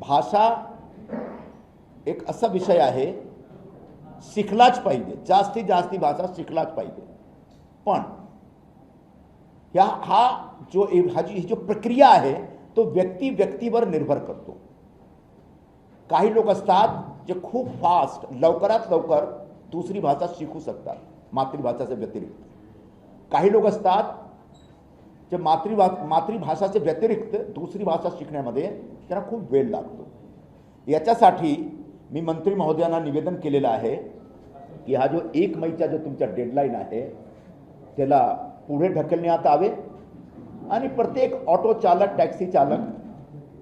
भाषा एक असा विषय आहे, शिकलाच पाहिजे, जास्तीत जास्त भाषा शिकलाच पाहिजे। पण ही जो प्रक्रिया आहे तो व्यक्तीवर निर्भर करतो। काही लोक असतात जे खूप फास्ट लवकरात लवकर दुसरी भाषा शिकू शकतात मातृभाषाच्या व्यतिरिक्त। काही लोक असतात जे मातृभाषाच्या व्यतिरिक्त दुसरी भाषा शिकण्यामध्ये त्यांना खूप वेळ लागतो। याच्यासाठी मी मंत्री महोदयांना निवेदन केलेलं आहे की हा जो 1 मईचा जो तुमचा डेडलाईन आहे त्याला पुढे ढकलण्यात आवे आणि प्रत्येक ऑटो चालक, टॅक्सी चालक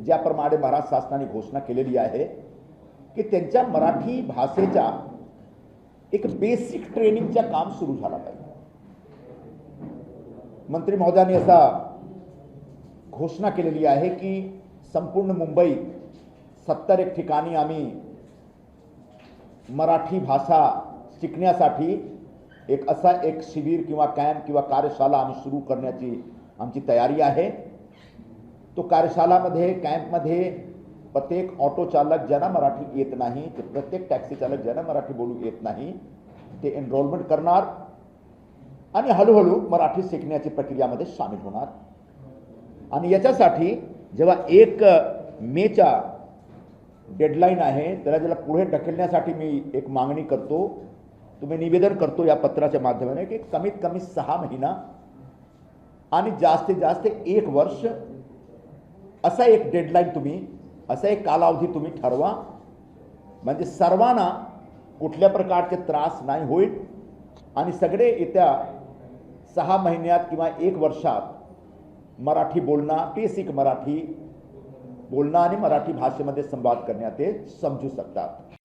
ज्याप्रमाणे महाराष्ट्र शासनाने घोषणा केलेली आहे की त्यांच्या मराठी भाषेचा एक बेसिक ट्रेनिंगचा काम सुरू झाला पाहिजे। मंत्री महोदयांनी असा घोषणा केलेली आहे की संपूर्ण मुंबई 70 ठिकाणी आम्ही मराठी भाषा शिकण्यासाठी एक शिबिर किंवा कॅम्प किंवा कार्यशाला आम्ही सुरू करण्याची आमची तयारी आहे। तो कार्यशालामध्ये, कॅम्पमध्ये प्रत्येक ऑटो चालक ज्यांना मराठी येत नाही, ते प्रत्येक टॅक्सी चालक ज्यांना मराठी बोलू येत नाही ते एनरोलमेंट करणार आणि हळूहळू मराठी शिकण्याची प्रक्रियामध्ये सामील होणार। आणि याच्यासाठी जेव्हा 1 मेचा डेडलाईन आहे त्याला पुढे ढकलण्यासाठी मी एक मागणी करतो, तुम्ही निवेदन करतो या पत्राच्या माध्यमाने की कमीत कमी 6 महिना आणि जास्तीत जास्त 1 वर्ष असा एक डेडलाईन तुम्ही, असा एक कालावधी तुम्ही ठरवा, म्हणजे सर्वांना कुठल्या प्रकारचे त्रास नाही होईल आणि सगळे येत्या 6 महिन्यात किंवा 1 वर्षात मराठी बोलणं, बेसिक मराठी बोलणं आणि मराठी भाषेमध्ये संवाद करण्यात ते समजू शकतात।